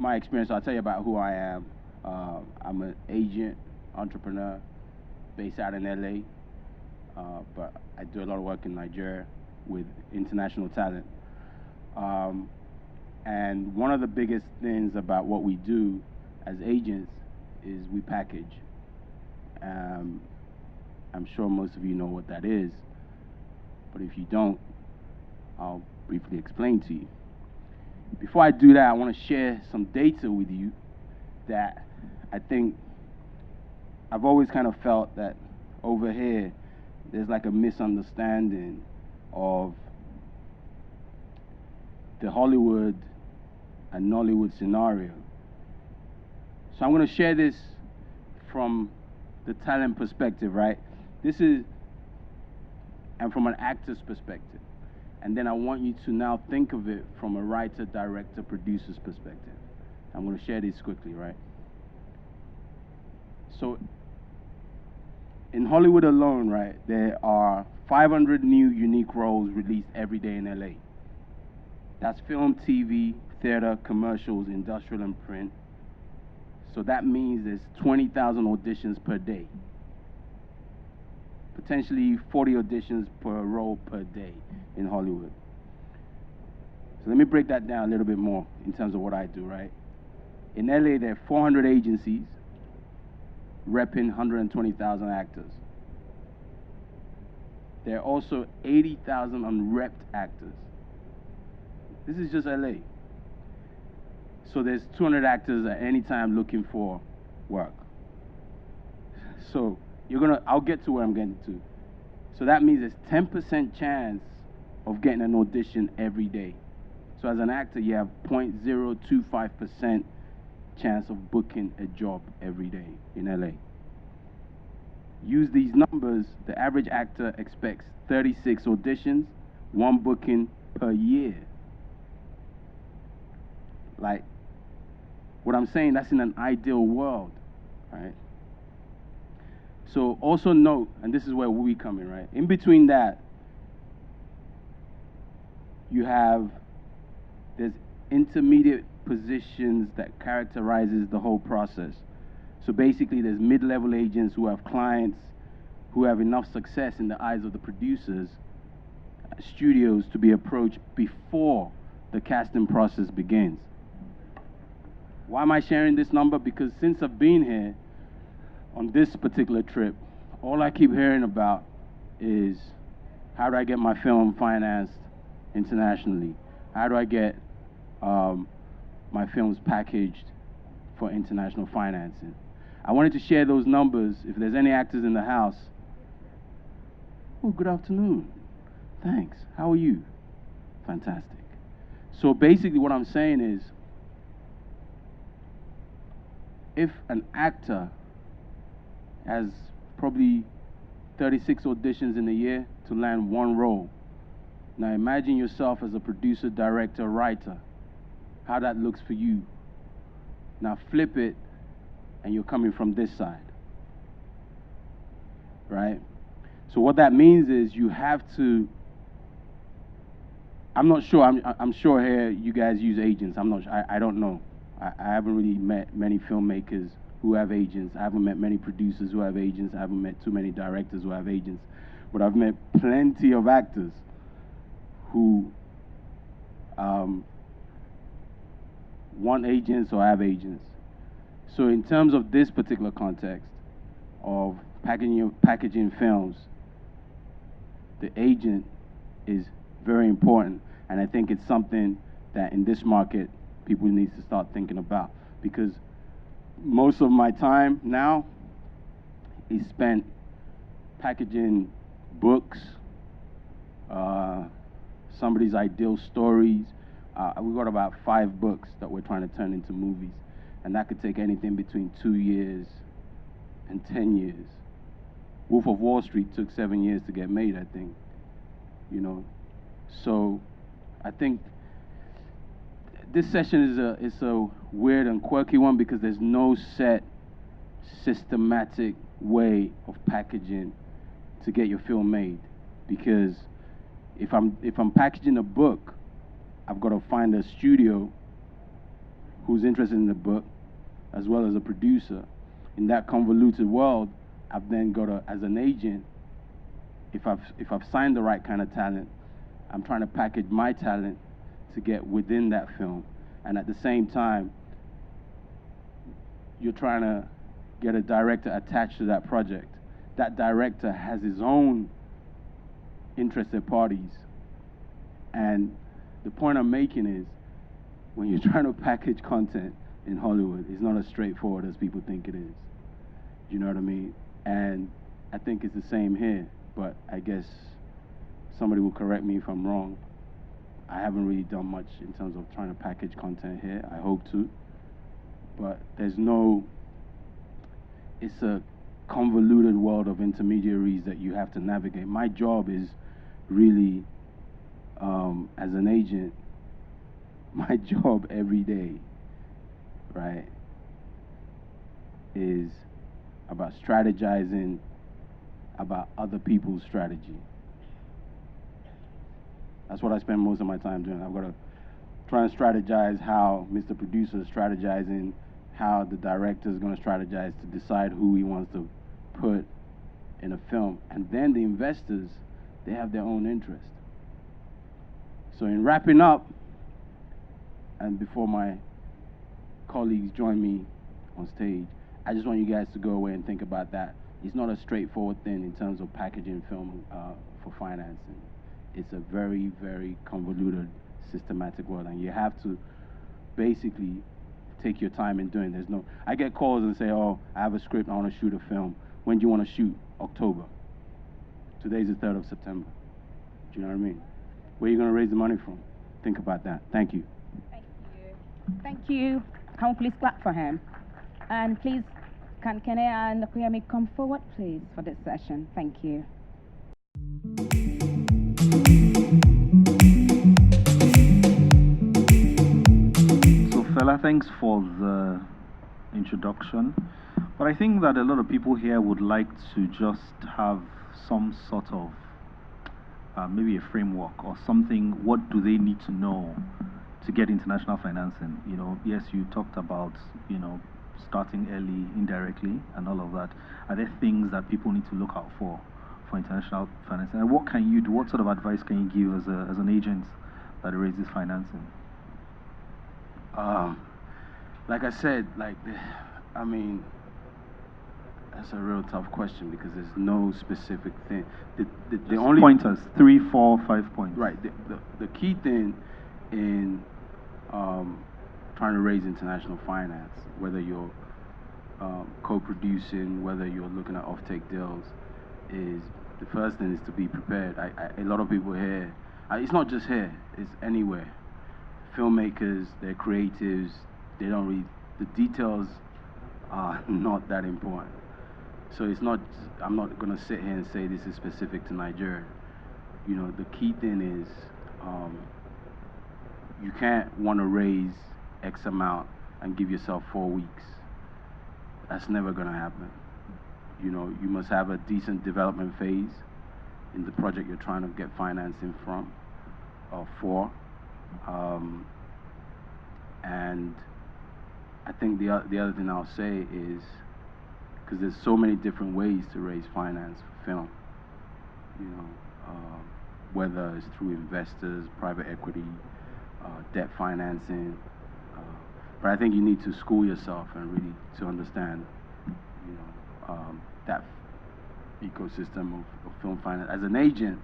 my experience. I'll tell you about who I am. I'm an agent, entrepreneur, based out in LA, but I do a lot of work in Nigeria with international talent. Um, and one of the biggest things about what we do as agents is we package. Um, I'm sure most of you know what that is, but if you don't, I'll briefly explain to you. Before I do that, I want to share some data with you that I think I've always kind of felt that over here there's like a misunderstanding of the Hollywood and Nollywood scenario. So I'm going to share this from the talent perspective, right? This is, and from an actor's perspective. And then I want you to now think of it from a writer, director, producer's perspective. I'm going to share this quickly, right? So in Hollywood alone, right, there are 500 new unique roles released every day in LA. That's film, TV, theater, commercials, industrial, and print. So that means there's 20,000 auditions per day. Potentially 40 auditions per role per day in Hollywood. So let me break that down a little bit more in terms of what I do, right? In LA, there are 400 agencies repping 120,000 actors. There are also 80,000 unrepped actors. This is just LA. So there's 200 actors at any time looking for work. So I'll get to where I'm getting to. So that means there's 10% chance of getting an audition every day. So as an actor, you have 0.025% chance of booking a job every day in LA. Use these numbers, the average actor expects 36 auditions, 1 booking per year. Like, what I'm saying, that's in an ideal world, right? So also note, and this is where we come in, right? In between that, there's intermediate positions that characterizes the whole process. So basically, there's mid-level agents who have clients who have enough success in the eyes of the producers, studios, to be approached before the casting process begins. Why am I sharing this number? Because since I've been here on this particular trip, all I keep hearing about is how do I get my film financed internationally? How do I get my films packaged for international financing? I wanted to share those numbers. If there's any actors in the house, oh, good afternoon. Thanks. How are you? Fantastic. So basically what I'm saying is, if an actor has probably 36 auditions in a year to land 1 role, now imagine yourself as a producer, director, writer, how that looks for you. Now flip it, and you're coming from this side, right? So what that means is you have to, I'm not sure, I'm sure here you guys use agents. I'm not sure, I don't know. I haven't really met many filmmakers who have agents. I haven't met many producers who have agents. I haven't met too many directors who have agents. But I've met plenty of actors who want agents or have agents. So in terms of this particular context of packaging films, the agent is very important. And I think it's something that in this market, people need to start thinking about, because most of my time now is spent packaging books, somebody's ideal stories. We've got about 5 books that we're trying to turn into movies, and that could take anything between 2 years and 10 years. Wolf of Wall Street took 7 years to get made, I think. You know, so I think this session is a weird and quirky one because there's no set systematic way of packaging to get your film made. Because if I'm packaging a book, I've got to find a studio who's interested in the book, as well as a producer. In that convoluted world, I've then got to, as an agent, if I've signed the right kind of talent, I'm trying to package my talent to get within that film. And at the same time, you're trying to get a director attached to that project. That director has his own interested parties. And the point I'm making is, when you're trying to package content in Hollywood, it's not as straightforward as people think it is. You know what I mean? And I think it's the same here, but I guess somebody will correct me if I'm wrong. I haven't really done much in terms of trying to package content here. I hope to. But there's no, it's a convoluted world of intermediaries that you have to navigate. My job is really, as an agent, my job every day, right, is about strategizing about other people's strategy. That's what I spend most of my time doing. I've got to try and strategize how Mr. Producer is strategizing, how the director is going to strategize to decide who he wants to put in a film. And then the investors, they have their own interest. So in wrapping up, and before my colleagues join me on stage, I just want you guys to go away and think about that. It's not a straightforward thing in terms of packaging film for financing. It's a very, very convoluted, systematic world, and you have to basically take your time in doing. There's no. I get calls and say, "Oh, I have a script. I want to shoot a film. When do you want to shoot?" October. Today's the 3rd of September. Do you know what I mean? Where are you going to raise the money from? Think about that. Thank you. Thank you. Thank you. Can we please clap for him? And please, can Kene and Kuyemi come forward, please, for this session? Thank you. So, Fela, thanks for the introduction. But I think that a lot of people here would like to just have some sort of maybe a framework or something. What do they need to know to get international financing? You know, yes, you talked about, you know, starting early, indirectly, and all of that. Are there things that people need to look out for international financing? And what can you do? What sort of advice can you give as an agent that raises financing? Like I said, I mean, that's a real tough question because there's no specific thing. The only pointers, 3, 4, 5 points. Right. The key thing in trying to raise international finance, whether you're co-producing, whether you're looking at off-take deals, is the first thing is to be prepared. A lot of people here, it's not just here, it's anywhere. Filmmakers, they're creatives, they don't read, the details are not that important. So it's not, I'm not gonna sit here and say this is specific to Nigeria. You know, the key thing is, you can't wanna raise X amount and give yourself 4 weeks. That's never gonna happen. You know, you must have a decent development phase in the project you're trying to get financing from or for. And I think the other thing I'll say is, because there's so many different ways to raise finance for film, you know, whether it's through investors, private equity, debt financing, but I think you need to school yourself and really to understand, you know, that ecosystem of film finance. As an agent,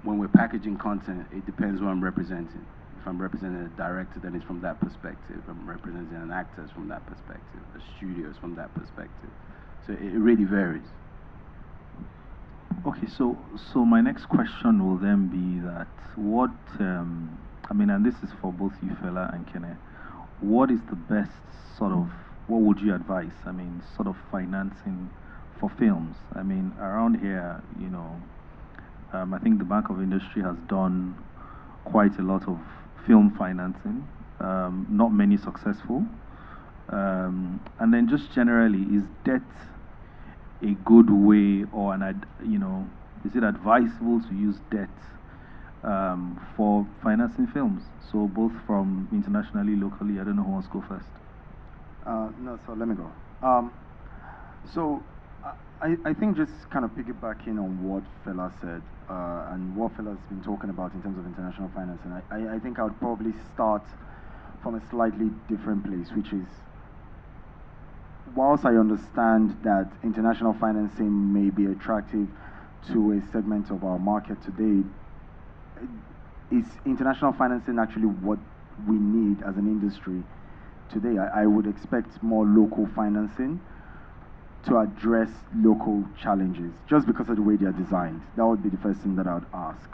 when we're packaging content, it depends who I'm representing. If I'm representing a director, then it's from that perspective. If I'm representing an actor, it's from that perspective. The studio is from that perspective. So it really varies. Okay, so my next question will then be that what, I mean, and this is for both you, Fela and Kene, what is the best sort of, what would you advise? I mean, sort of financing for films. I mean, around here, you know, I think the Bank of Industry has done quite a lot of film financing, not many successful. And then just generally, is debt a good way, or you know, is it advisable to use debt for financing films. So both from internationally, locally. I don't know who wants to go first. No, so let me go. So I think just kind of piggybacking on what Fela said and what Fela's been talking about in terms of international finance, and I think I would probably start from a slightly different place, which is, whilst I understand that international financing may be attractive to a segment of our market today, is international financing actually what we need as an industry today? I would expect more local financing to address local challenges, just because of the way they are designed. That would be the first thing that I would ask.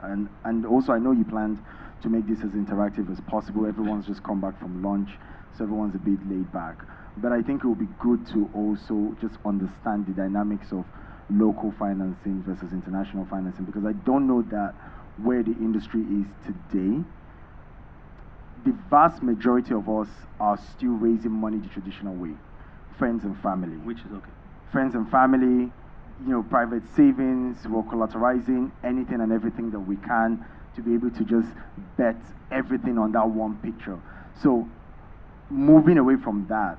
And also, I know you planned to make this as interactive as possible. Everyone's just come back from lunch, so everyone's a bit laid back. But I think it would be good to also just understand the dynamics of local financing versus international financing, because I don't know that where the industry is today, the vast majority of us are still raising money the traditional way, friends and family. Which is okay. Friends and family, private savings, we're collateralizing anything and everything that we can to be able to just bet everything on that one picture. So moving away from that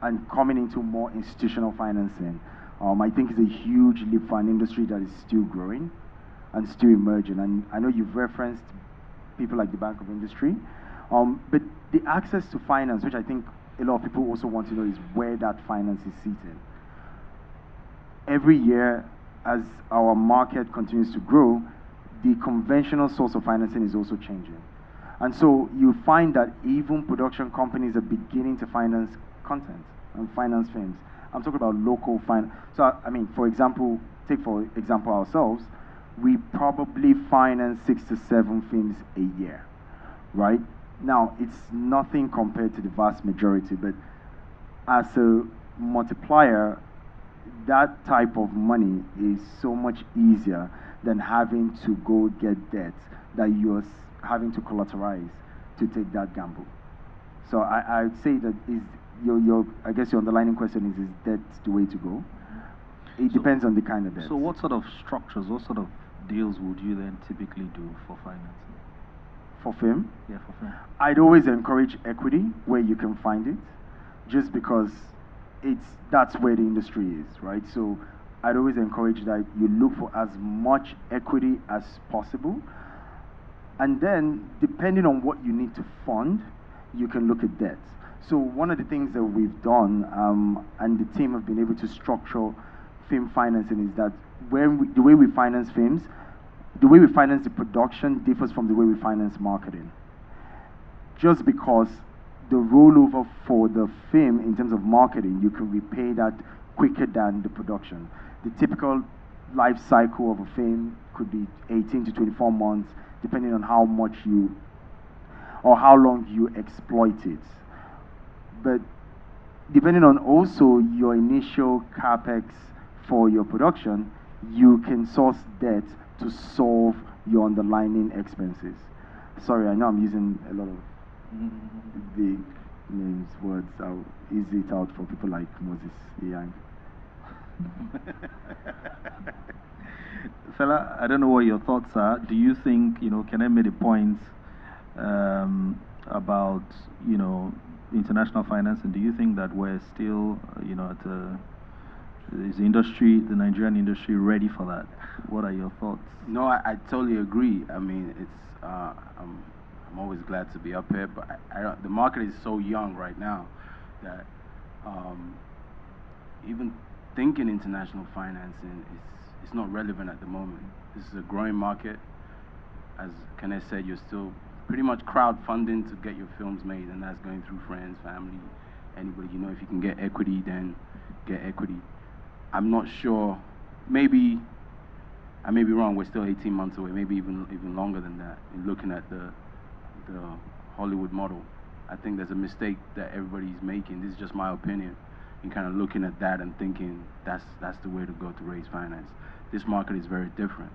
and coming into more institutional financing, I think is a huge leap for an industry that is still growing and still emerging. And I know you've referenced people like the Bank of Industry, but the access to finance, which I think a lot of people also want to know, is where that finance is seated. Every year, as our market continues to grow, the conventional source of financing is also changing. And so you find that even production companies are beginning to finance content and finance films. I'm talking about local finance. So, I mean, for example, take for example ourselves, we probably finance 6 to 7 films a year, right? Now, it's nothing compared to the vast majority, but as a multiplier, that type of money is so much easier than having to go get debt that you're having to collateralize to take that gamble. So I'd say that I guess your underlying question is debt the way to go? It depends on the kind of debt. So what sort of structures, what sort of deals would you then typically do for financing? For film? Yeah, for film. I'd always encourage equity where you can find it, just because that's where the industry is, right? So I'd always encourage that you look for as much equity as possible, and then depending on what you need to fund, you can look at debt. So one of the things that we've done, and the team have been able to structure film financing, is that the way we finance films, the way we finance the production differs from the way we finance marketing. Just because the rollover for the film in terms of marketing, you can repay that quicker than the production. The typical life cycle of a film could be 18 to 24 months, depending on how much or how long you exploit it. But depending on also your initial capex for your production, you can source debt to solve your underlying expenses. Sorry, I know I'm using a lot of big names, words. I'll ease it out for people like Moses Yang. Fela, I don't know what your thoughts are. Do you think, can I make a point about, international finance, and do you think that we're still, is the Nigerian industry ready for that? What are your thoughts? No, I totally agree. I mean, I'm always glad to be up here, but the market is so young right now that even thinking international financing is not relevant at the moment. This is a growing market. As Kenneth said, you're still pretty much crowdfunding to get your films made, and that's going through friends, family, anybody. If you can get equity, then get equity. I'm not sure. Maybe I may be wrong. We're still 18 months away, maybe even longer than that. In looking at the Hollywood model, I think there's a mistake that everybody's making. This is just my opinion. In kind of looking at that and thinking that's the way to go to raise finance. This market is very different,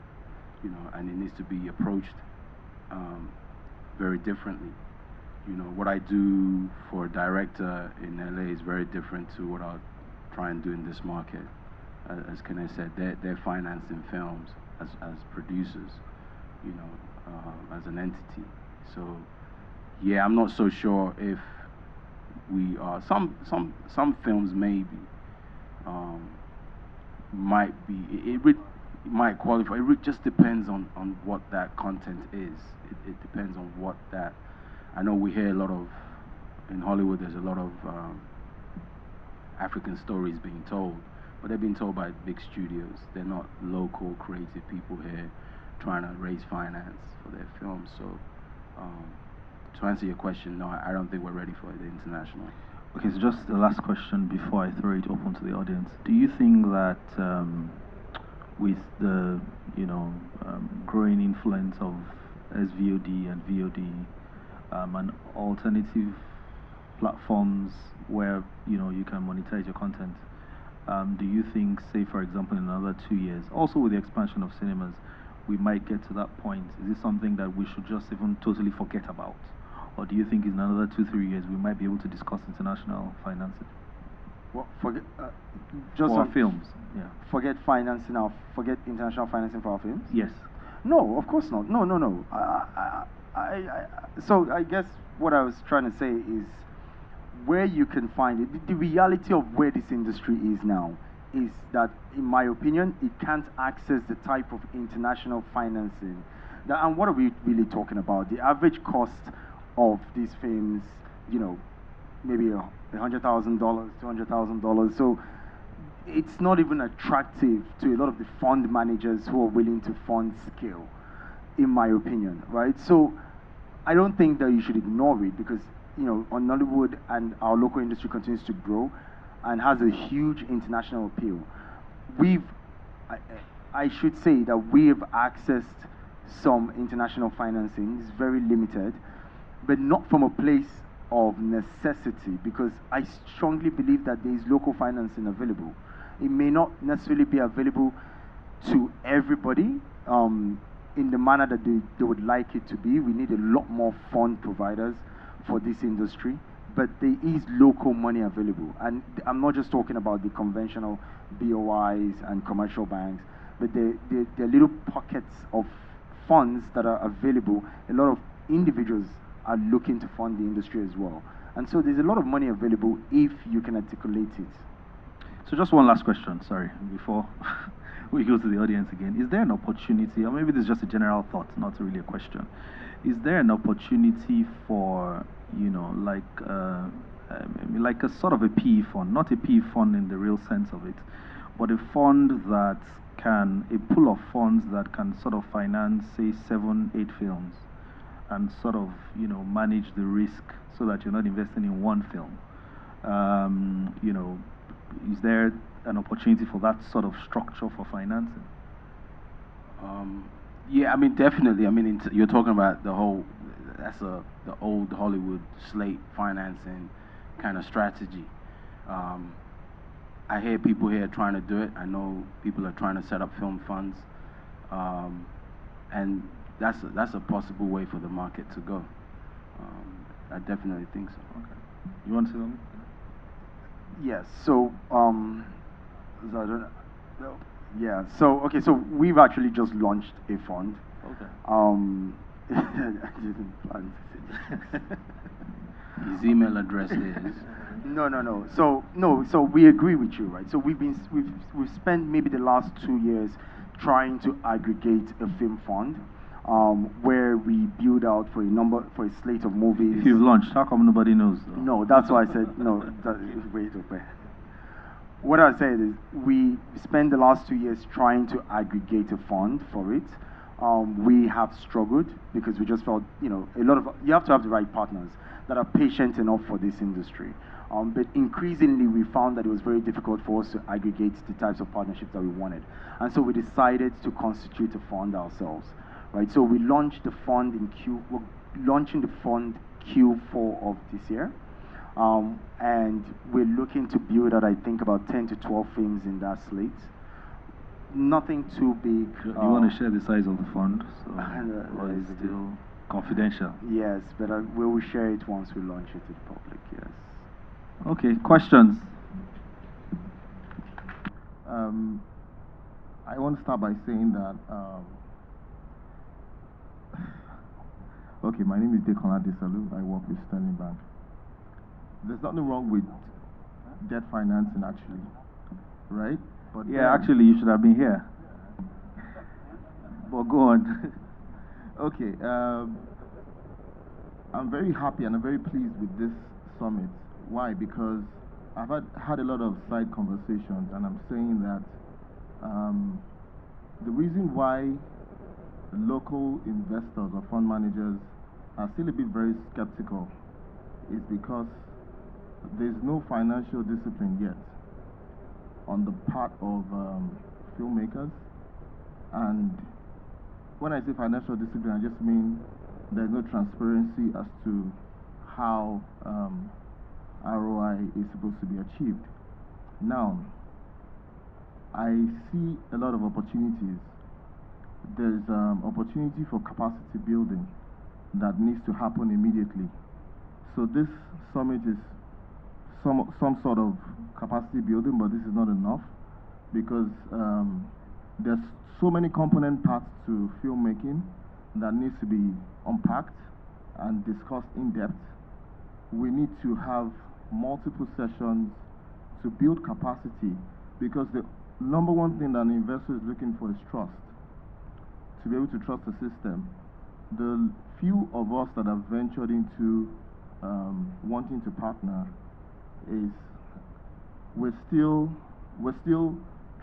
and it needs to be approached very differently. What I do for a director in LA is very different to what I'll try and do in this market. As Kenneth said, they're financing films as producers. as an entity. So yeah, I'm not so sure if we are. Some films maybe might be. It might qualify. It just depends on what that content is. It depends on what that. I know we hear a lot of in Hollywood. There's a lot of African stories being told, but they're being told by big studios. They're not local creative people here trying to raise finance for their films. So, to answer your question, no, I don't think we're ready for the international. Okay, so just the last question before I throw it open to the audience. Do you think that with the growing influence of SVOD and VOD and alternative platforms where you can monetize your content, do you think, say for example, in another 2 years, also with the expansion of cinemas, we might get to that point? Is this something that we should just even totally forget about? Or do you think in another 2-3 years we might be able to discuss international financing? Well, forget just for on films, yeah. Forget international financing for our films. Yes. No, of course not. No. So I guess what I was trying to say is where you can find it. The reality of where this industry is now is that, in my opinion, it can't access the type of international financing. And what are we really talking about? The average cost of these films, maybe $100,000, $200,000. So it's not even attractive to a lot of the fund managers who are willing to fund scale, in my opinion, right? So I don't think that you should ignore it because, on Nollywood and our local industry continues to grow and has a huge international appeal. I should say that we've accessed some international financing. It's very limited, but not from a place of necessity, because I strongly believe that there is local financing available. It may not necessarily be available to everybody in the manner that they would like it to be. We need a lot more fund providers for this industry, but there is local money available. And I'm not just talking about the conventional BOIs and commercial banks, but there are little pockets of funds that are available. A lot of individuals are looking to fund the industry as well. And so there's a lot of money available if you can articulate it. So just one last question, sorry, before we go to the audience again. Is there an opportunity, or maybe this is just a general thought, not really a question. Is there an opportunity for, like a sort of a PE fund, not a PE fund in the real sense of it, but a fund that a pool of funds that can sort of finance, say, 7-8 films and sort of, manage the risk so that you're not investing in one film? Is there an opportunity for that sort of structure for financing? Yeah, I mean, definitely. I mean, you're talking about the old Hollywood slate financing kind of strategy. I hear people here trying to do it. I know people are trying to set up film funds, and that's a possible way for the market to go. I definitely think so. Okay. You want to say something? Yes. So, so we've actually just launched a fund. Okay. I didn't plan to say this. His email address is. No. So we agree with you, right? So we've spent maybe the last 2 years trying to aggregate a film fund, where we build out for a slate of movies. If you've launched, how come nobody knows, though? No, that's why I said no. Wait. What I said is we spent the last 2 years trying to aggregate a fund for it. We have struggled because we just felt, you have to have the right partners that are patient enough for this industry. But increasingly, we found that it was very difficult for us to aggregate the types of partnerships that we wanted. And so we decided to constitute a fund ourselves, right? So we launched the fund we're launching the fund Q4 of this year. And we're looking to build out, I think, about 10 to 12 films in that slate. Nothing too big. You want to share the size of the fund? So, or is it still confidential? Yes, but we will share it once we launch it to the public, yes. Okay, questions? I want to start by saying that Okay, my name is Dekola Desalu. I work with Sterling Bank. There's nothing wrong with debt financing, actually, right? But Yeah, actually, you should have been here. But go on. okay, I'm very happy and I'm very pleased with this summit. Why? Because I've had a lot of side conversations, and I'm saying that the reason why local investors or fund managers are still a bit very skeptical is because there's no financial discipline yet on the part of filmmakers. And when I say financial discipline, I just mean there's no transparency as to how ROI is supposed to be achieved. Now, I see a lot of opportunities. There's opportunity for capacity building that needs to happen immediately. So this summit is some sort of capacity building, but this is not enough because there's so many component parts to filmmaking that needs to be unpacked and discussed in depth. We need to have multiple sessions to build capacity, because the number one thing that an investor is looking for is trust. To be able to trust the system. The few of us that have ventured into wanting to partner is we're still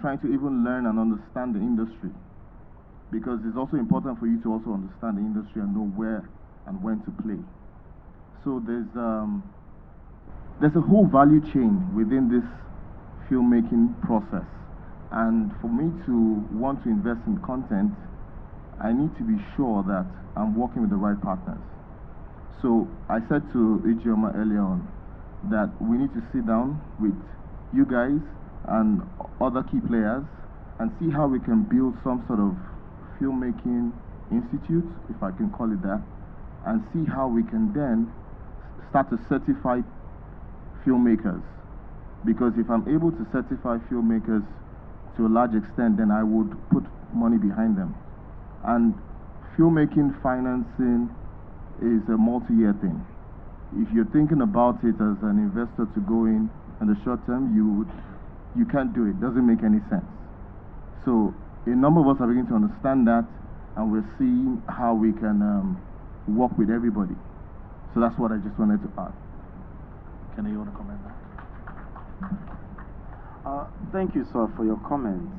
trying to even learn and understand the industry, because it's also important for you to also understand the industry and know where and when to play. So there's a whole value chain within this filmmaking process, and for me to want to invest in content, I need to be sure that I'm working with the right partners. So I said to Ijeoma earlier on that we need to sit down with you guys and other key players and see how we can build some sort of filmmaking institute, if I can call it that, and see how we can then start to certify filmmakers. Because if I'm able to certify filmmakers to a large extent, then I would put money behind them. And filmmaking financing is a multi-year thing. If you're thinking about it as an investor to go in the short term, you can't do it. It doesn't make any sense. So a number of us are beginning to understand that, and we're seeing how we can work with everybody. So that's what I just wanted to add. Can you want to comment now? Thank you, sir, for your comments.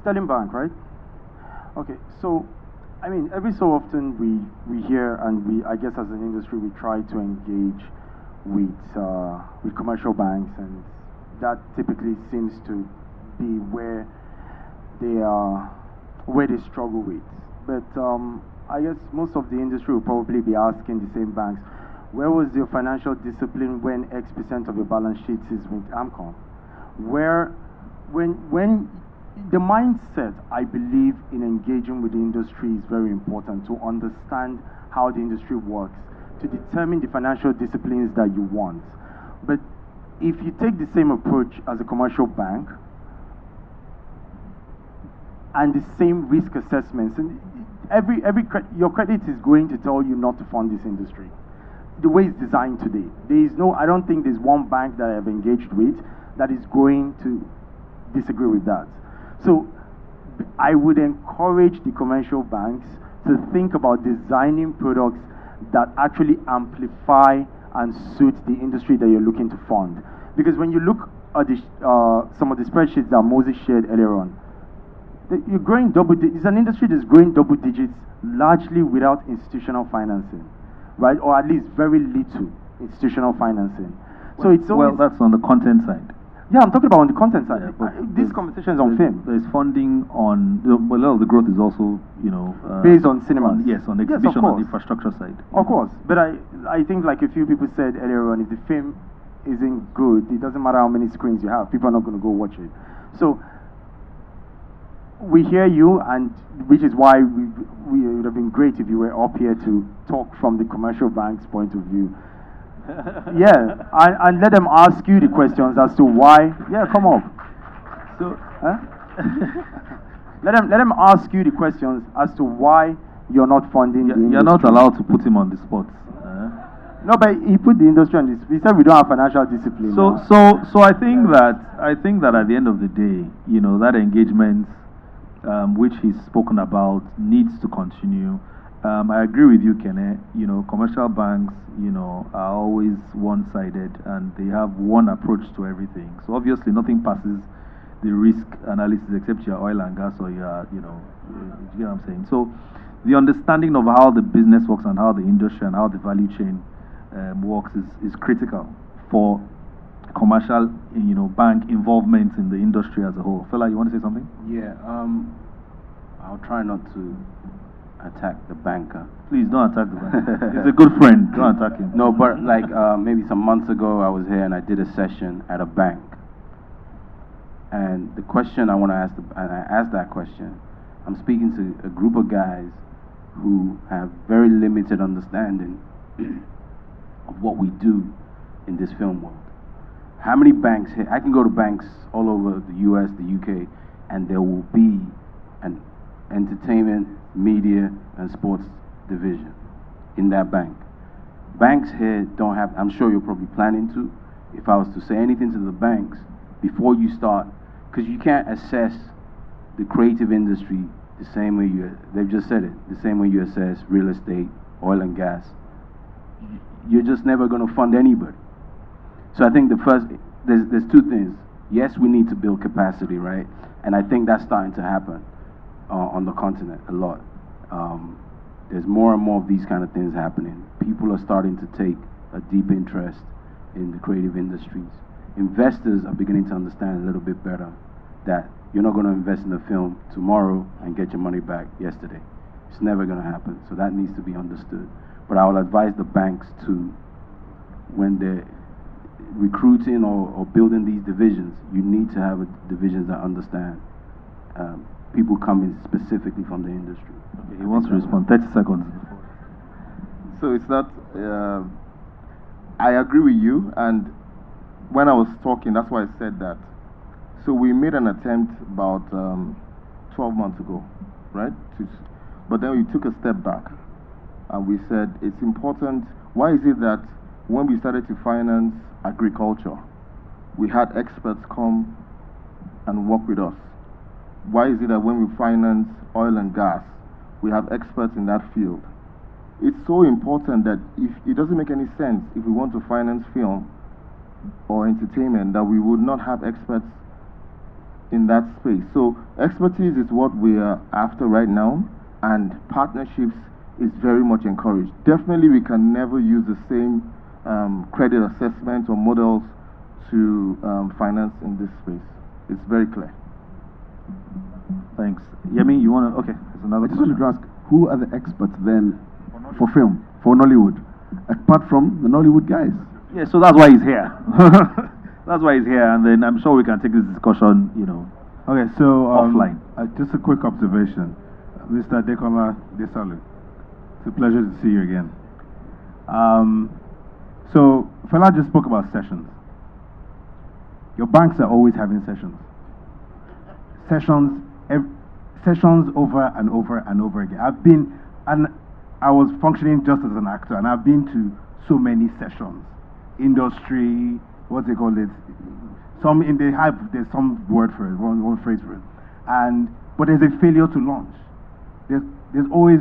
Sterling Bank, right? Okay, so I mean, every so often we hear, and I guess as an industry we try to engage with commercial banks, and that typically seems to be where they struggle with. But I guess most of the industry will probably be asking the same banks, where was your financial discipline when X% of your balance sheet is with AMCON? When the mindset, I believe, in engaging with the industry is very important, to understand how the industry works, to determine the financial disciplines that you want. But if you take the same approach as a commercial bank and the same risk assessments, and your credit is going to tell you not to fund this industry. The way it's designed today, I don't think there's one bank that I have engaged with that is going to disagree with that. So I would encourage the commercial banks to think about designing products that actually amplify and suit the industry that you're looking to fund. Because when you look at some of the spreadsheets that Moses shared earlier on, you're growing it's an industry that's growing double digits largely without institutional financing, right? Or at least very little institutional financing. So it's always, well, that's on the content side. Yeah, I'm talking about on the content side. Yeah, this conversation is on film. There's funding on, a lot of the growth is also, based on cinemas. On exhibition, yes, on the infrastructure side. Of course, but I think, like a few people said earlier on, if the film isn't good, it doesn't matter how many screens you have, people are not going to go watch it. So we hear you, and which is why we would have been great if you were up here to talk from the commercial bank's point of view. Yeah, and let them ask you the questions as to why. Yeah, come up. So, let them ask you the questions as to why you're not funding the industry. You're not allowed to put him on the spot. No, but he put the industry on this. He said we don't have financial discipline. So I think that at the end of the day, you know, that engagement, which he's spoken about, needs to continue. I agree with you, Kene. You know, commercial banks, you know, are always one-sided and they have one approach to everything. So obviously, nothing passes the risk analysis except your oil and gas or your, you know, you get what I'm saying. So the understanding of how the business works and how the industry and how the value chain works is critical for commercial, you know, bank involvement in the industry as a whole. Fella, you want to say something? Yeah, I'll try not to attack the banker. Please don't attack the banker. He's a good friend. Don't attack him. No, but like maybe some months ago, I was here and I did a session at a bank. And the question I want to ask, and I asked that question, I'm speaking to a group of guys who have very limited understanding of what we do in this film world. How many banks here? I can go to banks all over the US, the UK, and there will be an entertainment, media, and sports division in that bank. Banks here don't have, I'm sure you're probably planning to, if I was to say anything to the banks before you start, because you can't assess the creative industry the same way they've just said it, the same way you assess real estate, oil and gas. You're just never going to fund anybody. So I think there's two things. Yes, we need to build capacity, right? And I think that's starting to happen on the continent a lot. There's more and more of these kind of things happening. People are starting to take a deep interest in the creative industries. Investors are beginning to understand a little bit better that you're not going to invest in a film tomorrow and get your money back yesterday. It's never going to happen. So that needs to be understood. But I will advise the banks to, when they're recruiting or building these divisions, you need to have divisions that understand people coming specifically from the industry. Okay, he wants to respond. 30 seconds. So it's not, I agree with you, and when I was talking, that's why I said that. So we made an attempt about 12 months ago, right? But then we took a step back, and we said it's important. Why is it that when we started to finance agriculture, we had experts come and work with us? Why is it that when we finance oil and gas, we have experts in that field? It's so important that if it doesn't make any sense if we want to finance film or entertainment that we would not have experts in that space. So expertise is what we are after right now, and partnerships is very much encouraged. Definitely we can never use the same credit assessment or models to finance in this space. It's very clear. Thanks. Yemi, you want to? Okay, there's another I just question. wanted to ask, who are the experts then for film, for Nollywood, apart from the Nollywood guys? Yeah, so that's why he's here. That's why he's here, and then I'm sure we can take this discussion, you know. Okay, so Offline. Just a quick observation, Mr. Dekola Desalu. It's a pleasure to see you again. So, Fela just spoke about sessions. Your banks are always having sessions. Sessions over and over and over again. I was functioning just as an actor, and I've been to so many sessions. Industry, what they call it, there's some word for it, one phrase for it. But there's a failure to launch. There's always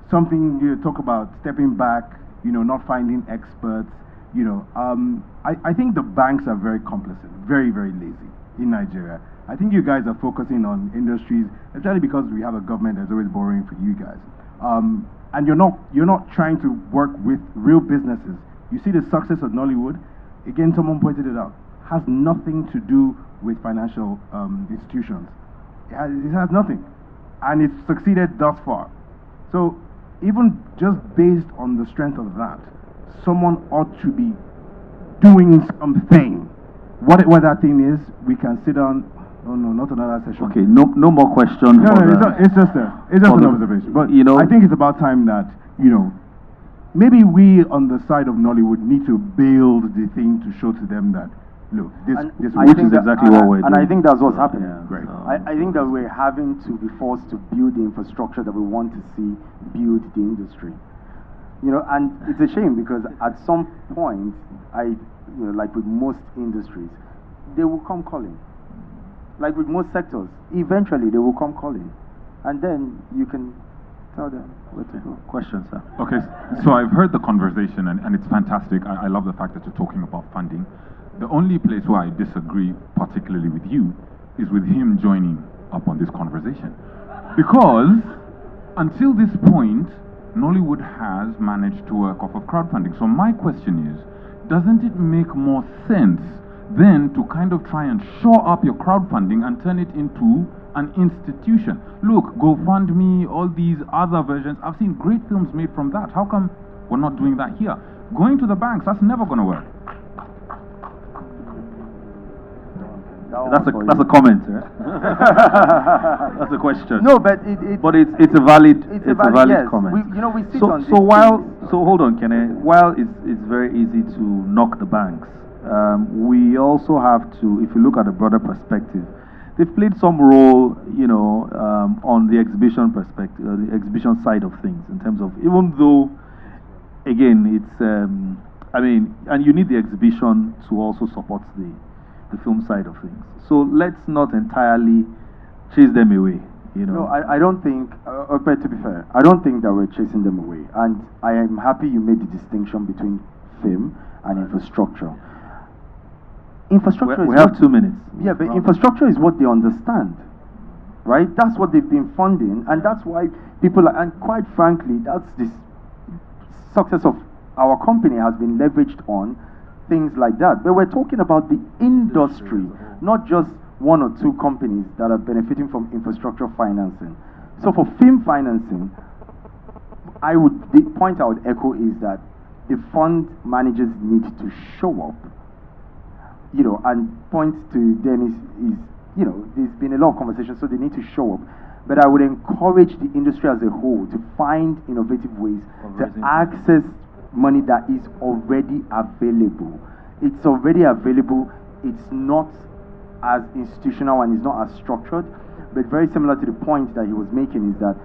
something you talk about, stepping back, not finding experts, I think the banks are very complicit, very, very lazy in Nigeria. I think you guys are focusing on industries, especially because we have a government that's always borrowing for you guys. And you're not trying to work with real businesses. You see the success of Nollywood, again, someone pointed it out, has nothing to do with financial institutions. It has nothing. And it's succeeded thus far. So even just based on the strength of that, someone ought to be doing something. What that thing is, we can sit down. Oh no, not another session. Okay, no more questions. It's just an observation. But I think it's about time that maybe we on the side of Nollywood need to build the thing to show to them that look, this, And this I Which think is that- exactly and what I- we're And I doing. think that's what's happening. Yeah, Great. so- I think that we're having to be forced to build the infrastructure that we want to see build the industry. You know, and it's a shame because at some point, like with most industries, they will come calling. Like with most sectors, eventually they will come calling, and then you can tell them where to go. Question, sir. Okay, so I've heard the conversation and it's fantastic. I love the fact that you're talking about funding. The only place where I disagree, particularly with you, is with him joining up on this conversation. Because until this point, Nollywood has managed to work off of crowdfunding. So my question is, doesn't it make more sense then to kind of try and shore up your crowdfunding and turn it into an institution? Look, GoFundMe, all these other versions, I've seen great films made from that. How come we're not doing that here? Going to the banks, that's never going to work. That's a comment, right? That's a question. No, but it's It's a valid a valid, yes. comment. We sit so on so these while things. so hold on, Kene. While it's very easy to knock the banks, we also have to, if you look at a broader perspective, they've played some role, on the exhibition perspective, the exhibition side of things, in terms of, even though, again, it's and you need the exhibition to also support the film side of things. So let's not entirely chase them away. No, I don't think, but to be fair, I don't think that we're chasing them away. And I am happy you made the distinction between film and infrastructure. Infrastructure We is have what- 2 minutes. Yeah, but infrastructure is what they understand, right? That's what they've been funding, and that's why people are, and quite frankly, that's the success of our company has been leveraged on things like that. But we're talking about the industry, not just one or two companies that are benefiting from infrastructure financing. So for film financing, the point I would echo is that the fund managers need to show up, and point to them is there's been a lot of conversation, so they need to show up. But I would encourage the industry as a whole to find innovative ways to access money that is already available. It's already available. It's not as institutional and it's not as structured, but very similar to the point that he was making is that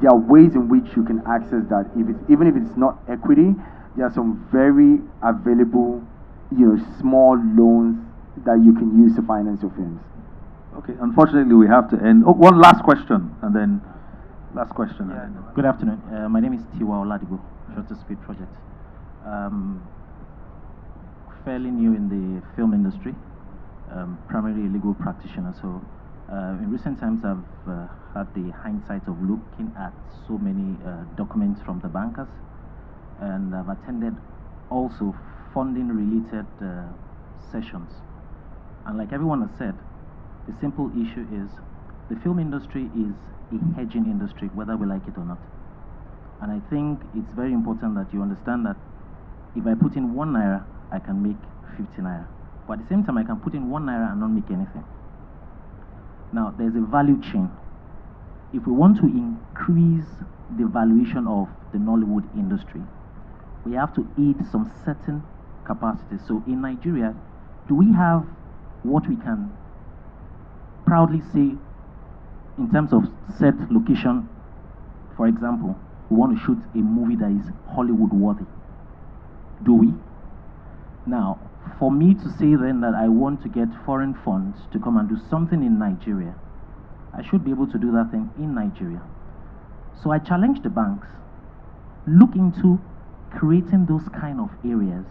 there are ways in which you can access that. Even if it's not equity, there are some very available, small loans that you can use to finance your films. Okay, unfortunately, we have to end. Oh, one last question, and then last question. and then- Good afternoon. My name is Tiwa Oladipo, Short to Speed Project. Fairly new in the film industry, primarily a legal practitioner. So, in recent times, I've had the hindsight of looking at so many documents from the bankers, and I've attended also funding-related sessions. And like everyone has said, the simple issue is the film industry is a hedging industry, whether we like it or not. And I think it's very important that you understand that if I put in 1 naira, I can make 50 naira. But at the same time, I can put in 1 naira and not make anything. Now, there's a value chain. If we want to increase the valuation of the Nollywood industry, we have to aid some certain capacities. So in Nigeria, do we have what we can proudly say in terms of set location? For example, we want to shoot a movie that is Hollywood worthy. Do we? Now, for me to say then that I want to get foreign funds to come and do something in Nigeria, I should be able to do that thing in Nigeria. So I challenge the banks, look into creating those kind of areas,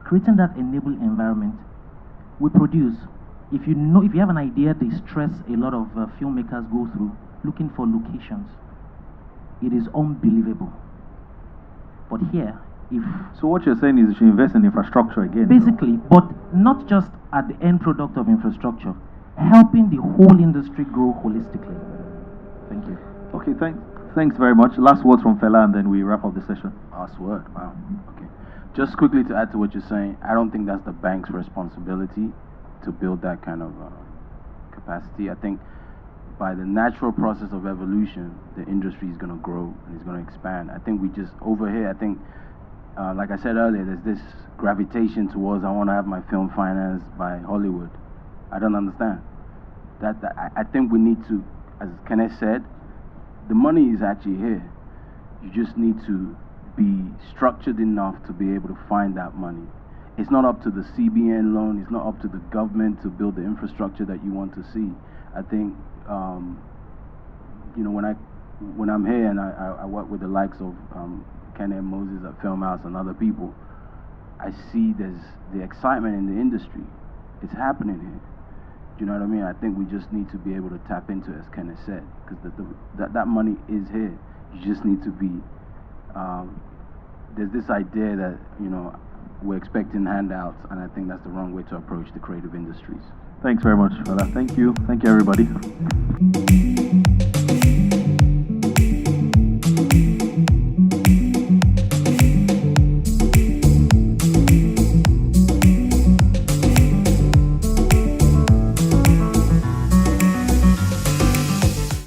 creating that enabling environment. We produce. If you have an idea, the stress a lot of filmmakers go through looking for locations, it is unbelievable. But here, So what you're saying is you should invest in infrastructure again. basically, but not just at the end product of infrastructure, helping the whole industry grow holistically. Thank you. Okay, thanks very much. Last words from Fela, and then we wrap up the session. Last word. Wow. Okay. Just quickly to add to what you're saying, I don't think that's the bank's responsibility to build that kind of capacity. I think by the natural process of evolution, the industry is going to grow and it's going to expand. I think we just, over here, I think like I said earlier, there's this gravitation towards I want to have my film financed by Hollywood. I don't understand. I think we need to, as Kenneth said, the money is actually here. You just need to be structured enough to be able to find that money. It's not up to the CBN loan, it's not up to the government to build the infrastructure that you want to see. I think, you know, when I'm here and I work with the likes of Kenneth Moses at Film House and other people, I see there's the excitement in the industry. It's happening here. Do you know what I mean? I think we just need to be able to tap into it, as Kenneth said, because that money is here. You just need to be, there's this idea that, you know, we're expecting handouts, and I think that's the wrong way to approach the creative industries. Thanks very much, fella. Thank you. Thank you, everybody.